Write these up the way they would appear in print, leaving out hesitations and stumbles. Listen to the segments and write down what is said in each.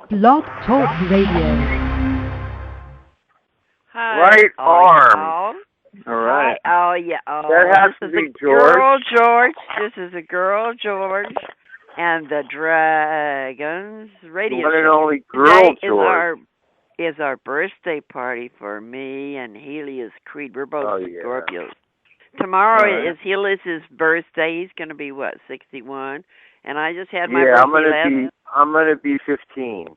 Blog Talk Radio. Hi. Right arm. All right. Hi, that has to be George. George. This is a girl, George, and the Dragons Radio One and Show. only girl, Today George. is our birthday party for me and Helios Creed. We're both Scorpios. Tomorrow is Helios' birthday. He's going to be, 61? And I just had my birthday I'm gonna be 15.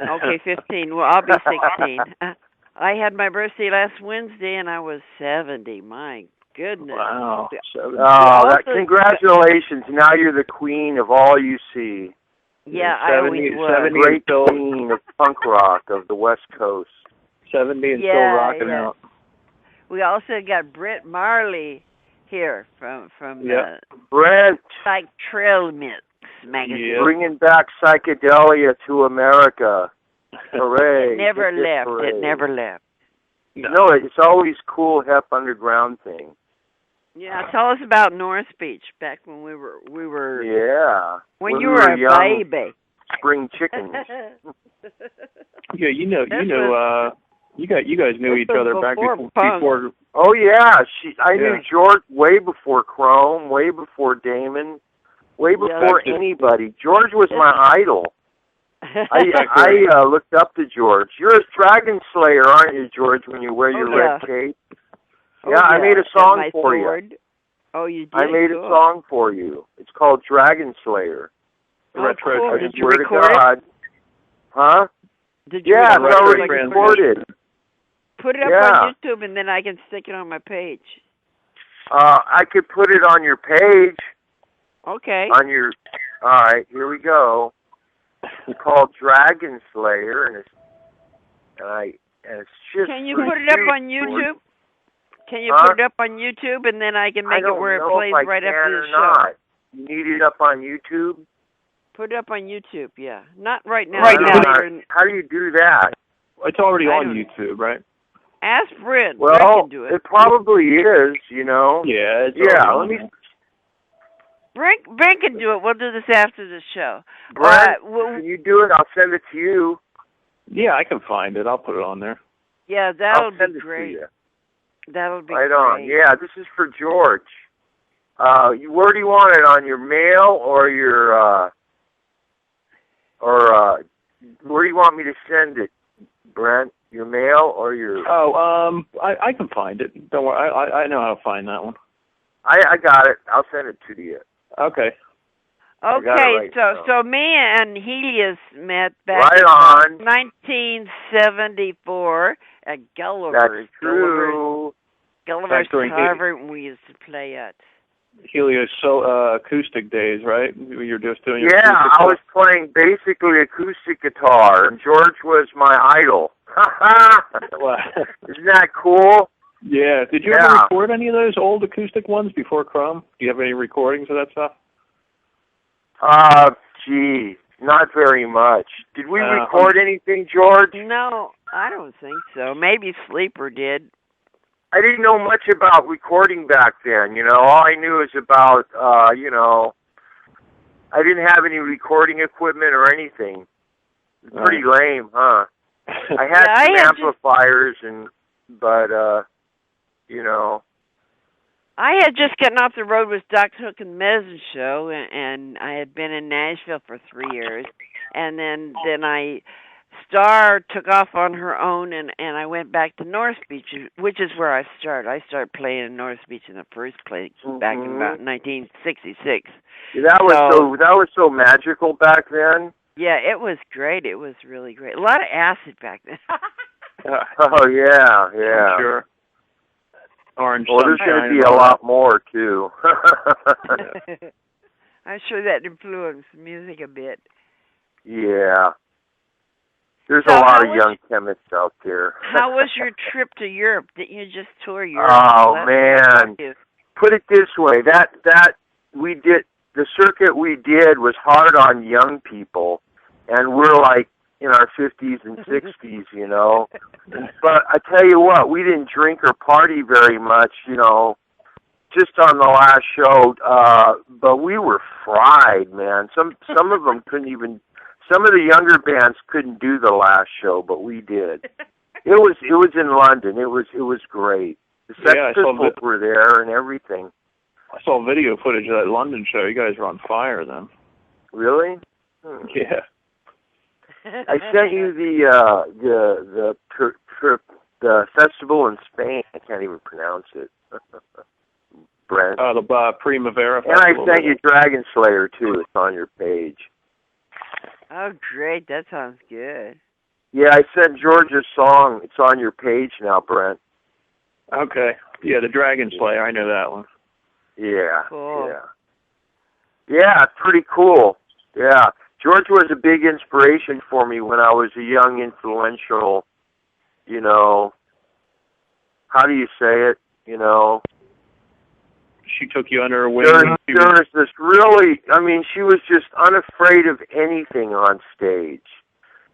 Okay, 15. Well, I'll be 16. I had my birthday last Wednesday, and I was 70. My goodness. Wow. Congratulations. Now you're the queen of all you see. Yeah, I always was. Great queen of punk rock of the West Coast. 70 and still rocking out. We also got Brent Marley here from the Brent. Psych Trail Mix magazine. Yeah. Bringing back psychedelia to America. Hooray. It never left. Hooray. It never left. No, it's always cool, hip, underground thing. Yeah, tell us about North Beach back when we were when you we were a young baby. Spring chickens. Yeah, you guys knew each other back before. Oh yeah, I knew George way before Chrome, way before Damon, way before anybody. George was my idol. I looked up to George. You're a Dragon Slayer, aren't you, George, when you wear your red cape? I made a song for you. Oh, you did? I made a song for you. It's called Dragon Slayer. Cool. Did you record it? Huh? Did you it's already recorded. Put it up on YouTube, and then I can stick it on my page. I could put it on your page. Okay. All right, here we go. It's called Dragon Slayer, and it's just. Can you put it up on YouTube? Can you put it up on YouTube, and then I can make it where it plays right after the show? Not. You need it up on YouTube? Put it up on YouTube, yeah. Not right now. How do you do that? It's already on YouTube, right? Ask Brent. Well, Brent can do it. It probably is, Yeah, let me. Brent can do it. We'll do this after the show. Brent, can you do it? I'll send it to you. Yeah, I can find it. I'll put it on there. Yeah, that'll be great. That'll be right great. On. Yeah, this is for George. Where do you want it? On your mail or your where do you want me to send it, Brent? Your mail or your? I can find it. Don't worry. I know how to find that one. I got it. I'll send it to you. Okay. Okay, so me and Helios met back in 1974 at Gulliver's. That's true. Gulliver's Tavern. We used to play at. Helios acoustic days, right? You're just doing your acoustic I was playing basically acoustic guitar, and George was my idol. Isn't that cool? Yeah. Did you ever record any of those old acoustic ones before Chrome? Do you have any recordings of that stuff? Gee, not very much. Did we record anything, George? No, I don't think so. Maybe Sleeper did. I didn't know much about recording back then, All I knew is about, I didn't have any recording equipment or anything. Pretty lame, huh? I had some amplifiers, but I had just gotten off the road with Doc Hook and Mezz's show, and I had been in Nashville for 3 years, and then Star took off on her own, and I went back to North Beach, which is where I started. I started playing in North Beach in the first place back in about 1966. That was so magical back then. Yeah, it was great. It was really great. A lot of acid back then. Oh yeah. I'm sure. Orange. Well, there's going to be a lot more too. I'm sure that influenced music a bit. Yeah. There's a lot of young chemists out there. How was your trip to Europe? Didn't you just tour Europe? Oh man! Put it this way: that we did the circuit we did was hard on young people, and we're like in our 50s and 60s, But I tell you what, we didn't drink or party very much, just on the last show. But we were fried, man. Some of them couldn't even some of the younger bands couldn't do the last show, but we did. It was in London. It was great. The Sex Pistols were there and everything. I saw video footage of that London show. You guys were on fire then. Really? Yeah. I sent you the festival in Spain. I can't even pronounce it. Brent. The Primavera Festival. And I sent you Dragon Slayer too. It's on your page. Oh, great. That sounds good. Yeah, I sent George a song. It's on your page now, Brent. Okay. Yeah, the Dragon Slayer. I know that one. Yeah. Cool. Yeah, it's pretty cool. Yeah. George was a big inspiration for me when I was a young, influential, how do you say it, She took you under her wing. There was this really, she was just unafraid of anything on stage.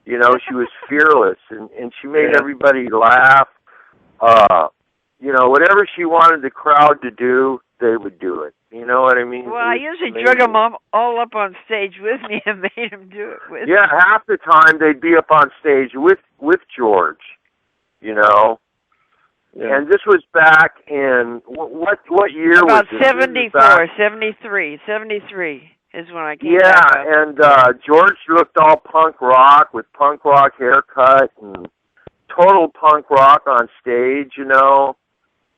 She was fearless, and she made everybody laugh. Whatever she wanted the crowd to do, they would do it. You know what I mean? Well, I usually drug them all up on stage with me and made them do it with me. Yeah, half the time they'd be up on stage with George, Yeah. And this was back in, what year was it? About 74, 73 is when I came back up. And George looked all punk rock with punk rock haircut and total punk rock on stage,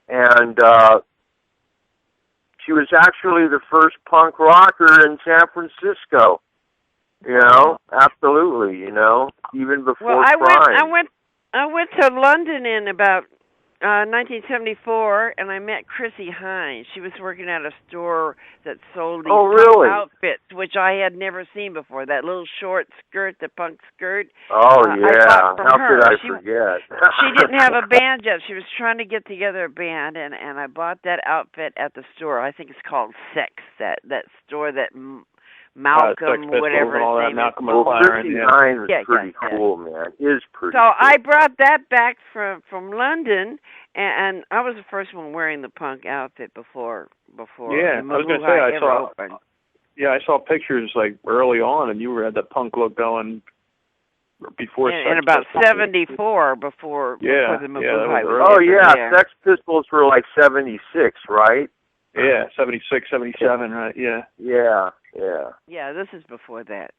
And she was actually the first punk rocker in San Francisco. Absolutely, even before Prime. I went to London in about 1974, and I met Chrissy Hines. She was working at a store that sold these punk outfits, which I had never seen before. That little short skirt, the punk skirt. Oh, yeah. I bought from her. Could I forget? She didn't have a band yet. She was trying to get together a band, and I bought that outfit at the store. I think it's called Sex, that store that Malcolm, whatever his name is. Malcolm Chrissy Hines was pretty cool, man. Is pretty cool. I brought that back from London, and I was the first one wearing the punk outfit before. Yeah, I was going to say I saw. Opened. Yeah, I saw pictures like early on, and you had that punk look going before. In about 74, before the Mabuhay was. Oh yeah, Sex Pistols were like 76, right? Yeah, 76, 77, right? Yeah. Yeah. Yeah, this is before that.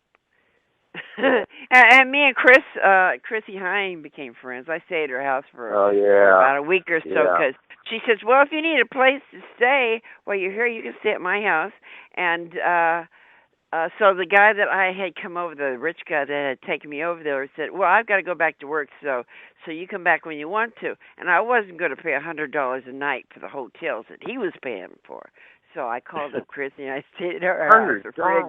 and me and Chrissy Hine became friends. I stayed at her house for about a week or so because she says, well, if you need a place to stay while you're here, you can stay at my house. And so the guy that I had come over, the rich guy that had taken me over there, said, well, I've got to go back to work, so you come back when you want to. And I wasn't going to pay $100 a night for the hotels that he was paying for. So I called up Chrissy and I stayed at her house for free.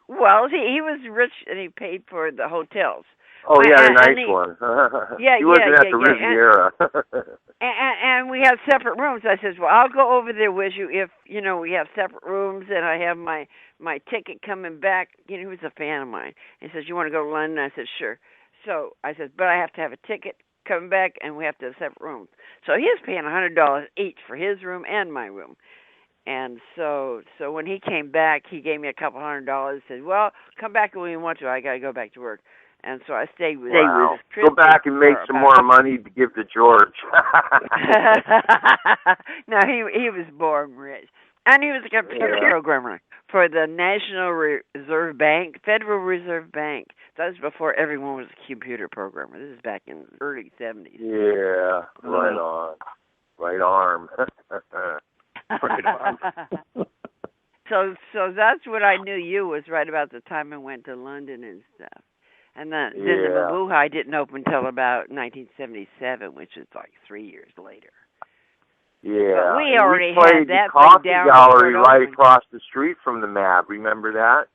Well, he was rich and he paid for the hotels. Oh yeah, the nice one. He wasn't at the Riviera. And we have separate rooms. I says, well, I'll go over there with you if we have separate rooms and I have my ticket coming back. He was a fan of mine. He says, you want to go to London? I said, sure. So I said, but I have to have a ticket coming back and we have to have separate rooms. So he was paying $100 each for his room and my room. And so when he came back, he gave me a couple $100. Said, "Well, come back when you want to. I got to go back to work." And so I stayed with. Wow. Go back and make some more money to give to George. No, he was born rich, and he was a computer programmer for the National Reserve Bank, Federal Reserve Bank. That was before everyone was a computer programmer. This is back in the early 70s. Yeah, right on, right arm. So that's what I knew you was right about the time I went to London and stuff. And then the Mabuhay didn't open until about 1977, which is like 3 years later. Yeah. But we already played had that the Coffee thing down Gallery right across the street from the MAB. Remember that?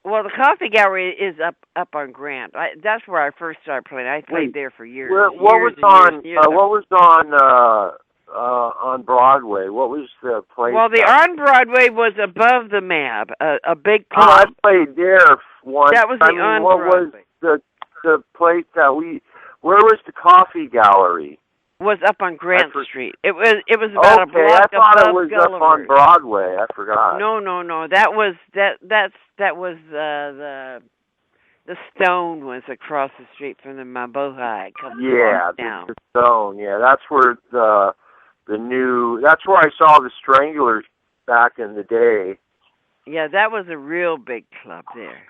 Well, the Coffee Gallery is up on Grant. That's where I first started playing. I played there for years. What was on Broadway? What was the place? Well, the on Broadway was above the MAB, a big club. I played there once. That was the on Broadway. What was the place that where was the Coffee Gallery? Was up on Grant Street. It was about a block above I thought it was Gulliver's. Up on Broadway. I forgot. No. That was the The Stone was across the street from the Mabuhay. Yeah, the Stone. Yeah, that's where that's where I saw the Stranglers back in the day. Yeah, that was a real big club there.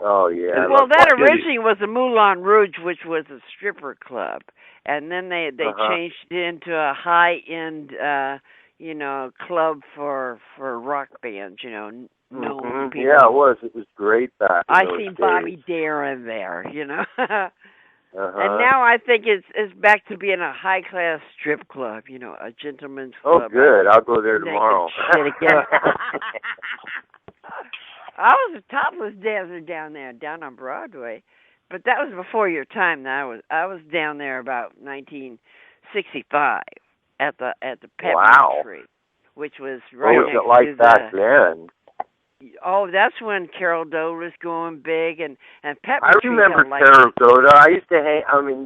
Oh yeah. Well, that originally was the Moulin Rouge, which was a stripper club, and then they changed it into a high-end, club for rock bands. Known people. Yeah, it was. It was great back. I seen Bobby Darin there. And now I think it's back to being a high-class strip club. A gentleman's club. Oh, good. I'll go there tomorrow. I was a topless dancer down on Broadway, but that was before your time. I was down there about 1965 at the Peppermint Tree, which was right next to what was it like back then? Oh, that's when Carol Doe was going big, and Peppermint Tree. I remember Carol Doe. I used to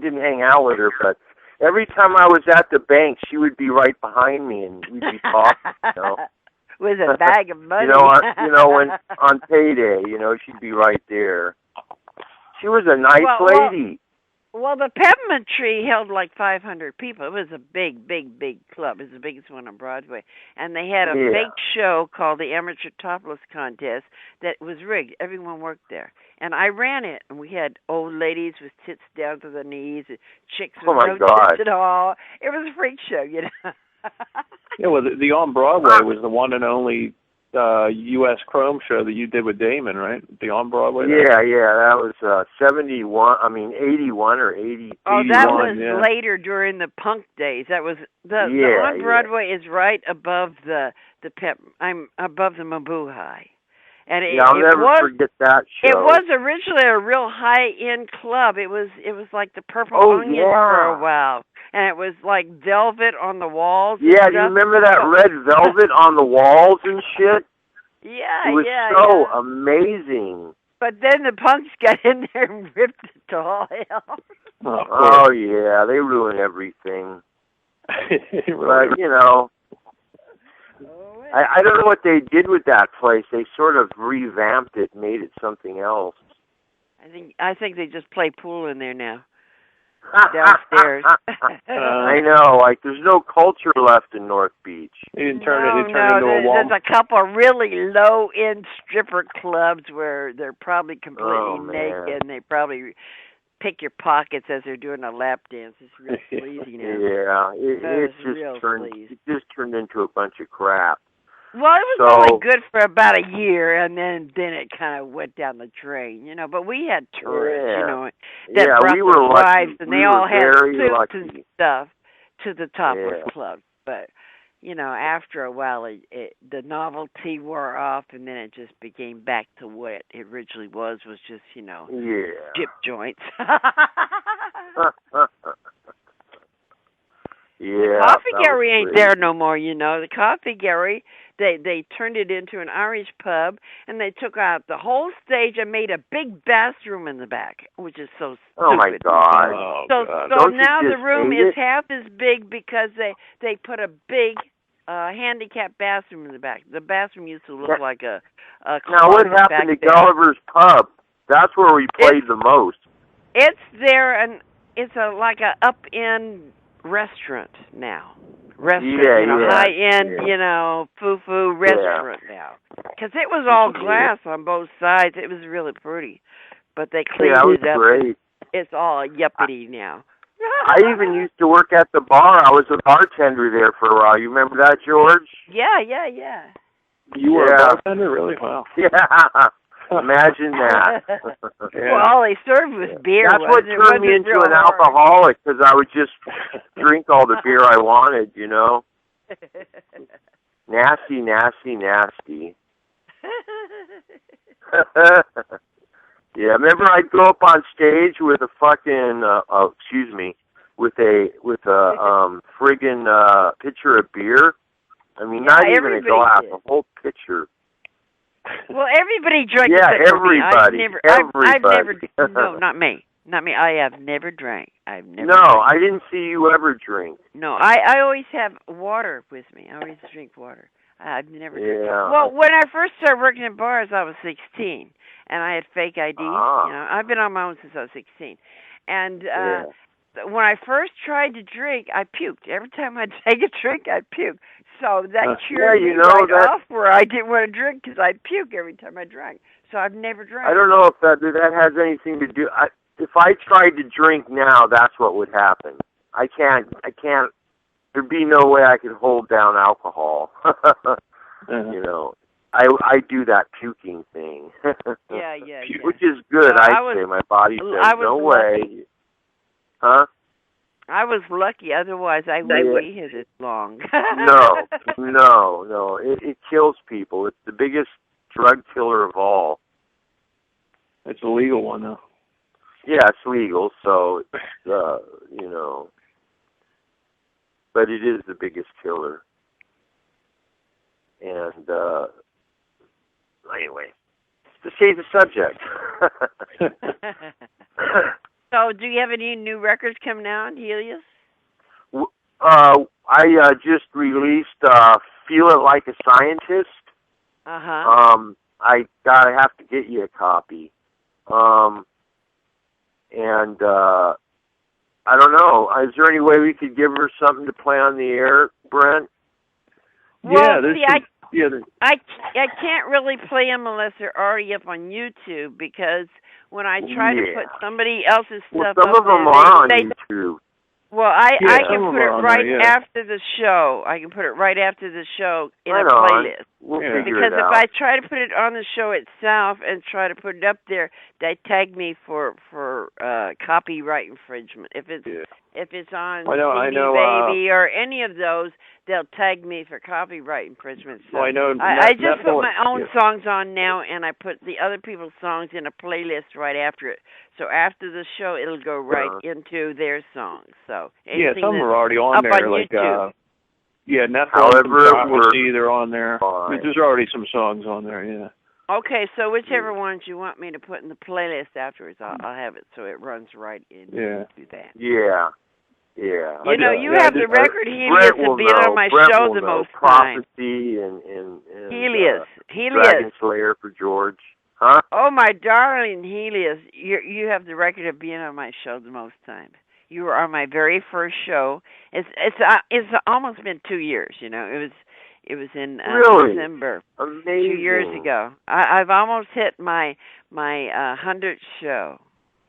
didn't hang out with her, but every time I was at the bank, she would be right behind me, and we'd be talking. With a bag of money. when on payday, she'd be right there. She was a nice lady. Well, the Peppermint Tree held like 500 people. It was a big, big, big club. It was the biggest one on Broadway. And they had a fake show called the Amateur Topless Contest that was rigged. Everyone worked there. And I ran it, and we had old ladies with tits down to their knees, and chicks with no tits at all. It was a freak show, Yeah, well, the On Broadway was the one and only U.S. Chrome show that you did with Damon, right? The On Broadway. Yeah, that was 81 or 80. Oh, that was later during the punk days. That was the On Broadway is right above I'm above the Mabuhay. And I'll never forget that show. It was originally a real high-end club. It was like the Purple Onion for a while. And it was like velvet on the walls. Yeah, do you remember that red velvet on the walls and shit? Yeah, it was so amazing. But then the punks got in there and ripped it to all hell. Oh yeah, they ruined everything. But, I don't know what they did with that place. They sort of revamped it, made it something else. I think they just play pool in there now. Downstairs. I know, there's no culture left in North Beach. They didn't turn it into a wall. There's a couple of really low-end stripper clubs where they're probably completely naked, and they probably pick your pockets as they're doing a lap dance. It's real sleazy now. Yeah, it just turned into a bunch of crap. Well, it was only good for about a year, and then it kind of went down the drain, But we had tourists, that brought their wives, and they all had suits and stuff to the topless club. But after a while, the novelty wore off, and then it just became back to what it originally was just gyp joints. The Coffee Gallery ain't there no more, The Coffee Gallery, they turned it into an Irish pub, and they took out the whole stage and made a big bathroom in the back, which is so stupid. Oh my God! So now the room is half as big because they put a big handicapped bathroom in the back. The bathroom used to look like a now what happened to Gulliver's Pub? That's where we played the most. It's there, and it's like a up-end restaurant now. High-end, foo-foo restaurant now. Because it was all glass on both sides. It was really pretty. But they cleaned it up. Great. It's all yuppity now. I even used to work at the bar. I was a bartender there for a while. You remember that, George? Yeah. You were a bartender? Really? Wow. Yeah. Imagine that. Well, all they served was beer. That's what turned me into an alcoholic, because I would just drink all the beer I wanted, Nasty. Yeah, remember I'd go up on stage with a fucking, with a friggin' pitcher of beer. I mean, not even a glass, a whole pitcher. Well, everybody drank. Yeah, everybody. I've never. No, not me. I have never drank. I've never. No, drank. I didn't see you ever drink. No, I always have water with me. I always drink water. I've never. Yeah. Well, when I first started working in bars, I was 16, and I had fake ID. You know, I've been on my own since I was 16, and when I first tried to drink, I puked. Every time I'd take a drink, I'd puke. So that cured me off where I didn't want to drink because I'd puke every time I drank. So I've never drank. I don't know if that has anything to do. If I tried to drink now, that's what would happen. I can't. There'd be no way I could hold down alcohol. You know, I do that puking thing. Yeah. Which is good, I'd say. My body says, no way. Huh? I was lucky. Otherwise, I wouldn't be here this long. No. It kills people. It's the biggest drug killer of all. It's a legal one, though. Yeah, it's legal, so, you know. But it is the biggest killer. And, anyway, to change the subject. So, do you have any new records coming out, Helios? I just released Feel It Like a Scientist. I have to get you a copy. And I don't know. Is there any way we could give her something to play on the air, Brent? Well, I can't really play them unless they're already up on YouTube, because when I try to put somebody else's stuff some up of them are on YouTube. Well, I can put it right after the show. I can put it right after the show in a playlist. We'll figure because it out. If I try to put it on the show itself and try to put it up there, they tag me for copyright infringement. If it's on Baby or any of those, they'll tag me for copyright infringement. So I know. I just put my own songs on now, and I put the other people's songs in a playlist right after it. So after the show, it'll go right into their songs. So some are already on there, on like YouTube. Netflix, they're on there. There's already some songs on there. Yeah. Okay, so whichever ones you want me to put in the playlist afterwards, I'll have it so it runs right into that. Yeah. You know, you have the record, Helios, of being on my show the most time. Prophecy and Helios. DragonSlayer for George. Huh? Oh, my darling Helios, you have the record of being on my show the most time. You were on my very first show. It's almost been 2 years. You know, it was in December. Amazing. 2 years ago. I've almost hit my 100th show.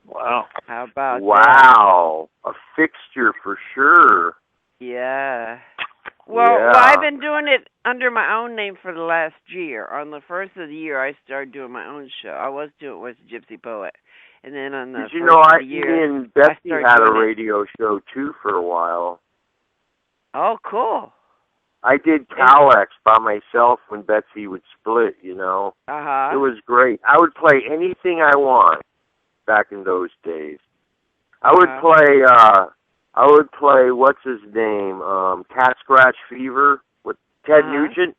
Wow. How about that? Wow. A fixture for sure. Yeah. Well, I've been doing it under my own name for the last year. On the first of the year, I started doing my own show. I was doing was Gypsy Poet. And then on the me and Betsy had a radio show, too, for a while. Oh, cool. I did Calex by myself when Betsy would split, you know. It was great. I would play anything I want back in those days. I would play what's his name? Cat Scratch Fever with Ted Nugent.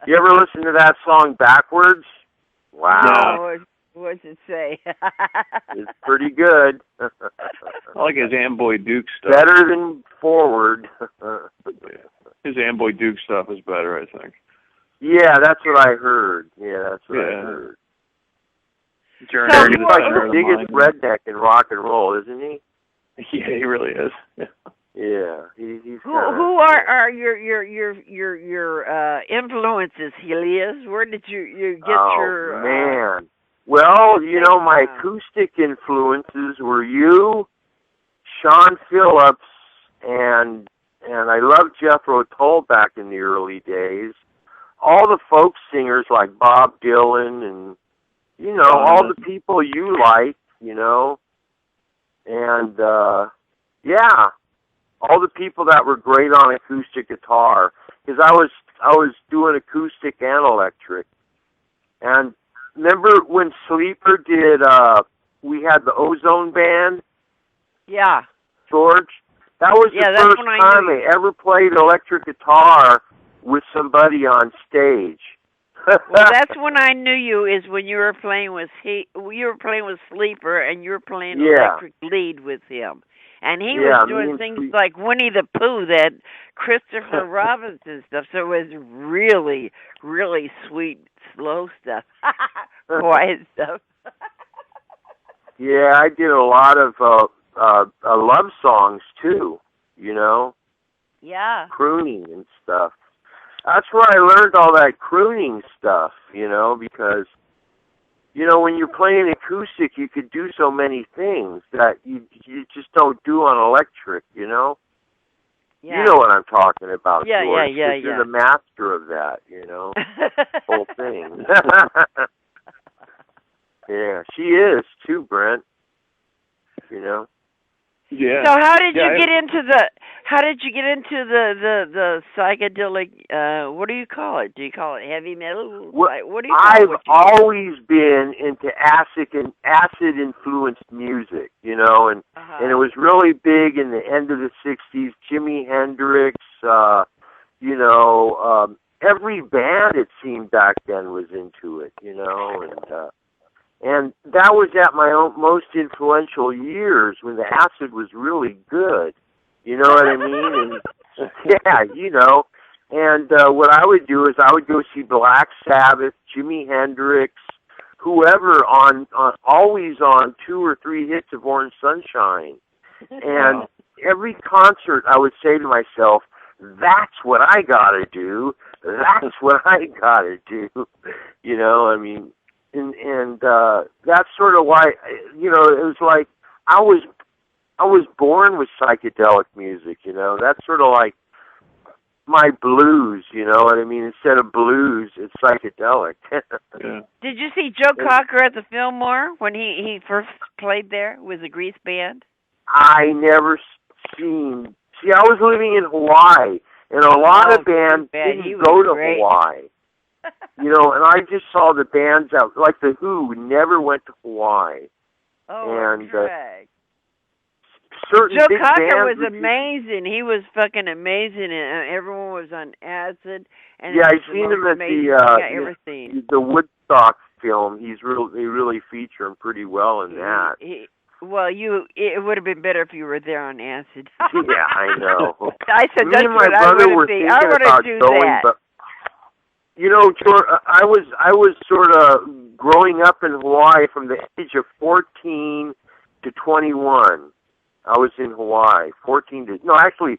You ever listen to that song backwards? Wow. What's it say? It's pretty good. I like his Amboy Duke stuff. Better than forward. His Amboy Duke stuff is better, I think. Yeah, that's what I heard. I heard. He's like the biggest redneck in rock and roll, isn't he? Yeah, he really is. Yeah, he's who are your influences, Helios? Where did you get your? Man. Well, you know, my acoustic influences were you, Sean Phillips, and I loved Jethro Tull back in the early days. All the folk singers like Bob Dylan and, you know, all the people you like, you know. And, all the people that were great on acoustic guitar. Because I was doing acoustic and electric. And remember when Sleeper did, we had the Ozone Band? Yeah. George? That was the first time they ever played electric guitar with somebody on stage. Well, that's when I knew you, is when you were playing with Sleeper, and you were playing electric lead with him. And he was doing things like Winnie the Pooh, that Christopher Robinson stuff. So it was really, really sweet slow stuff, quiet stuff. Yeah, I did a lot of love songs too. You know. Yeah. Crooning and stuff. That's where I learned all that crooning stuff. You know, because when you're playing acoustic, you could do so many things that you just don't do on electric. You know. Yeah. You know what I'm talking about, yeah, George. Yeah. You're the master of that, whole thing. Yeah, she is too, Brent. Yeah. So how did you get into the psychedelic? What do you call it? Do you call it heavy metal? What do you call it? I've always been into acid influenced music, and it was really big in the end of the '60s. Jimi Hendrix, every band it seemed back then was into it, and that was at my most influential years when the acid was really good. You know what I mean? And yeah, And what I would do is I would go see Black Sabbath, Jimi Hendrix, whoever always on 2 or 3 hits of Orange Sunshine. And every concert I would say to myself, that's what I gotta do. That's what I gotta do. And that's sort of why, it was like I was born with psychedelic music, That's sort of like my blues, you know what I mean? Instead of blues, it's psychedelic. Yeah. Did you see Joe Cocker at the Fillmore when he first played there with the Grease Band? I never seen. See, I was living in Hawaii, and a lot of bands didn't go to Hawaii. And I just saw the bands out, like The Who never went to Hawaii. Oh, and certain Joe big Cocker bands was amazing. He was fucking amazing, and everyone was on acid. And yeah, I seen him at the Woodstock film. They really feature him pretty well in that. It would have been better if you were there on acid. Yeah, I know. I said that's what I would be. I would do that. But, George, I was sort of growing up in Hawaii from the age of 14 to 21. I was in Hawaii, 14 to 20.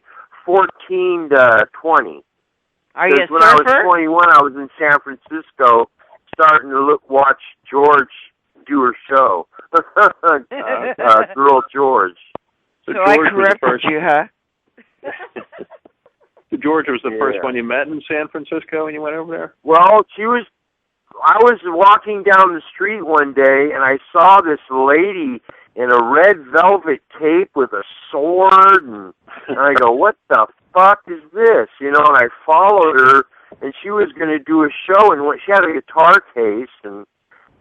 Are you a surfer? When I was 21, I was in San Francisco, starting to watch George do her show. Girl George. So I corrected you, huh? George was the first one you met in San Francisco when you went over there? Well, I was walking down the street one day, and I saw this lady in a red velvet cape with a sword, and I go, what the fuck is this? And I followed her, and she was going to do a show, and she had a guitar case, and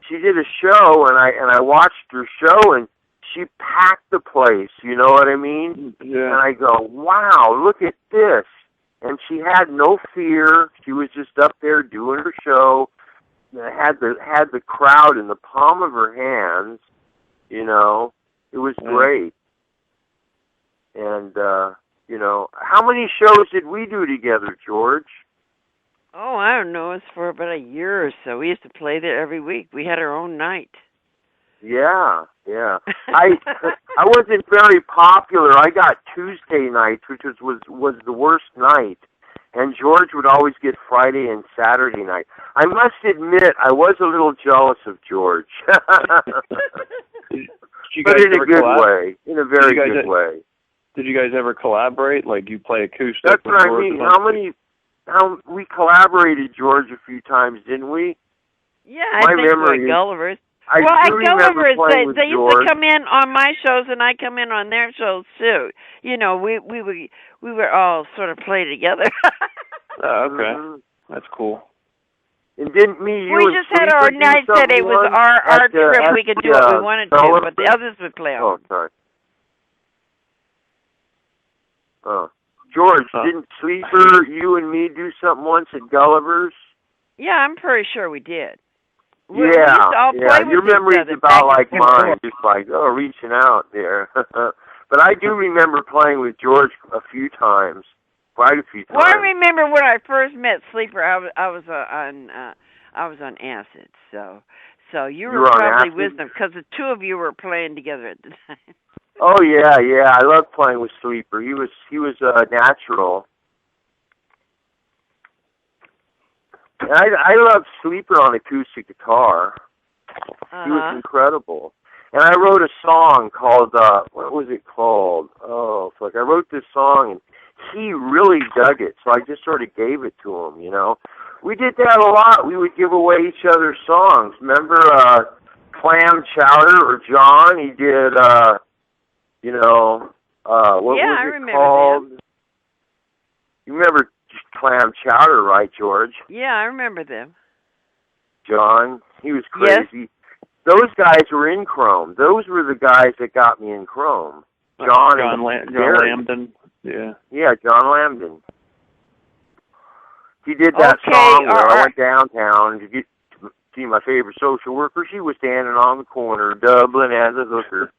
she did a show, and I watched her show, and she packed the place, you know what I mean? Yeah. And I go, wow, look at this. And she had no fear. She was just up there doing her show. Had the crowd in the palm of her hands. It was great. And how many shows did we do together, George? Oh, I don't know. It's for about a year or so. We used to play there every week. We had our own night. Yeah. I wasn't very popular. I got Tuesday nights, which was the worst night, and George would always get Friday and Saturday night. I must admit, I was a little jealous of George, but in a good way, in a very good way. Did you guys ever collaborate? Like you play acoustic? That's what I mean. How we collaborated, George, a few times, didn't we? Yeah, I think like Gulliver's. At Gulliver's, they used to come in on my shows, and I come in on their shows too. We were all sort of play together. Oh, okay, that's cool. And didn't we just had our night that it was our trip. We could do what we wanted to, but the others would play on. Oh, sorry. George, didn't Sleeper, you and me do something once at Gulliver's? Yeah, I'm pretty sure we did. Yeah. Your memory's about like mine, just like, reaching out there. But I do remember playing with George a few times, quite a few times. Well, I remember when I first met Sleeper, I I was on acid. So you were probably with them because the two of you were playing together at the time. Oh yeah. I loved playing with Sleeper. He was natural. And I loved Sleeper on acoustic guitar. He was incredible. And I wrote a song called, what was it called? Oh, fuck. I wrote this song, and he really dug it, so I just sort of gave it to him, you know. We did that a lot. We would give away each other's songs. Remember Clam Chowder or John? He did, what was it called? Them. You remember Clam Chowder, right, George? Yeah, I remember them. John, he was crazy. Yes. Those guys were in Chrome. Those were the guys that got me in Chrome. John Lambden. Yeah. Yeah, John Lambden. He did that song where I went downtown to see my favorite social worker. She was standing on the corner, Dublin as a hooker.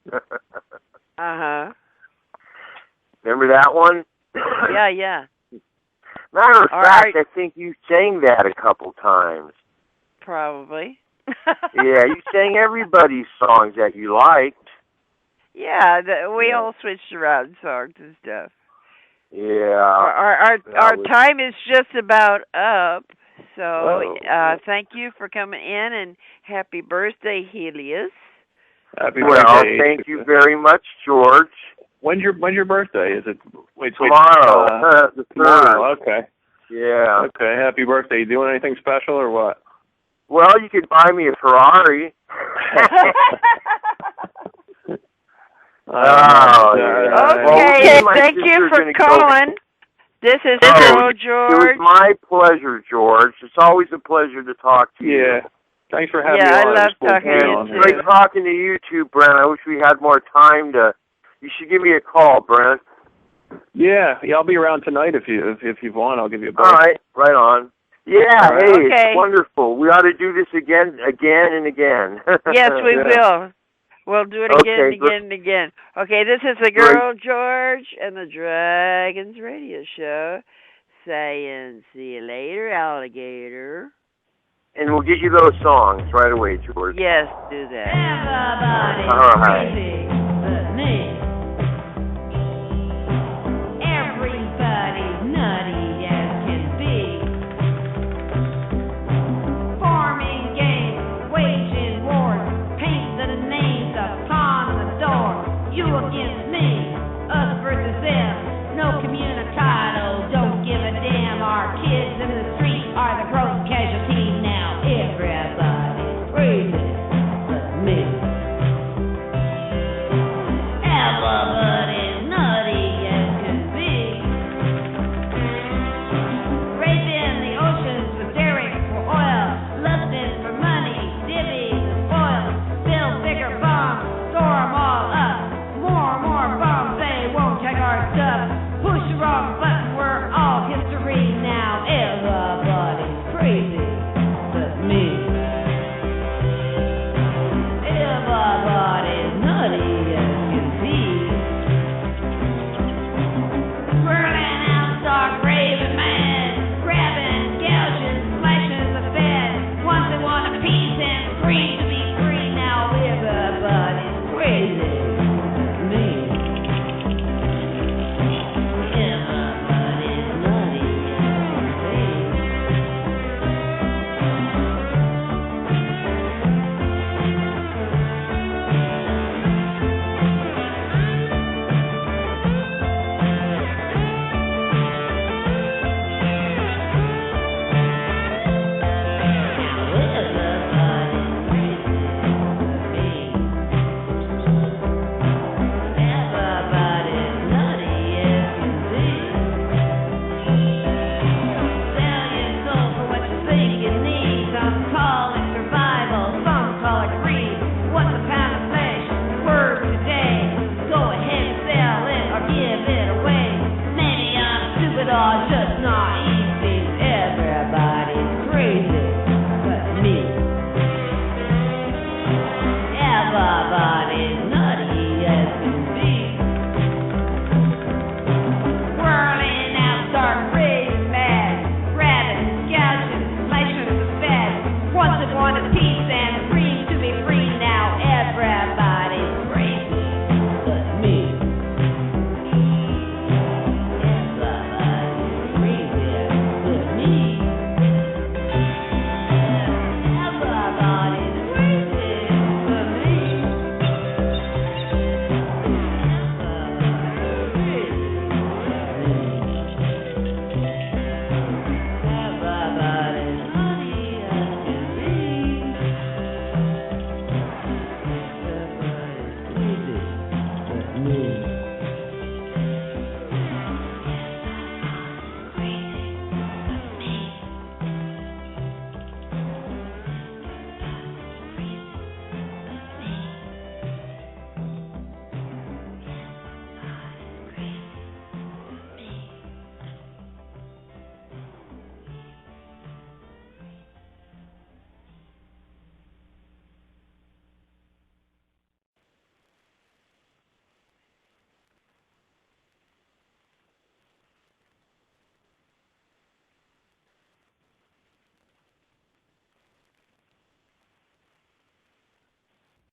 Remember that one? Yeah. Matter of fact, I think you sang that a couple times. Probably. Yeah, you sang everybody's songs that you liked. Yeah, we all switched around songs and stuff. Yeah. Our time is just about up. So thank you for coming in, and happy birthday, Helios. Happy birthday. Thank you very much, George. When's your birthday? Is it tomorrow? The 3rd. Tomorrow. Okay. Yeah. Okay. Happy birthday. You doing anything special or what? Well, you could buy me a Ferrari. Okay, thank you for calling. This is George. It was my pleasure, George. It's always a pleasure to talk to you. Yeah. Thanks for having me on. Yeah, I love talking to you, too. Great talking to you, too, Brent. I wish we had more time to... You should give me a call, Brent. Yeah, I'll be around tonight if you want. I'll give you a buzz. All right, right on. Yeah, it's wonderful. We ought to do this again and again. Yes, we will. We'll do it again and again. Okay, this is the girl, George, and the Dragons Radio Show saying, see you later, alligator. And we'll get you those songs right away, George. Yes, do that. All right.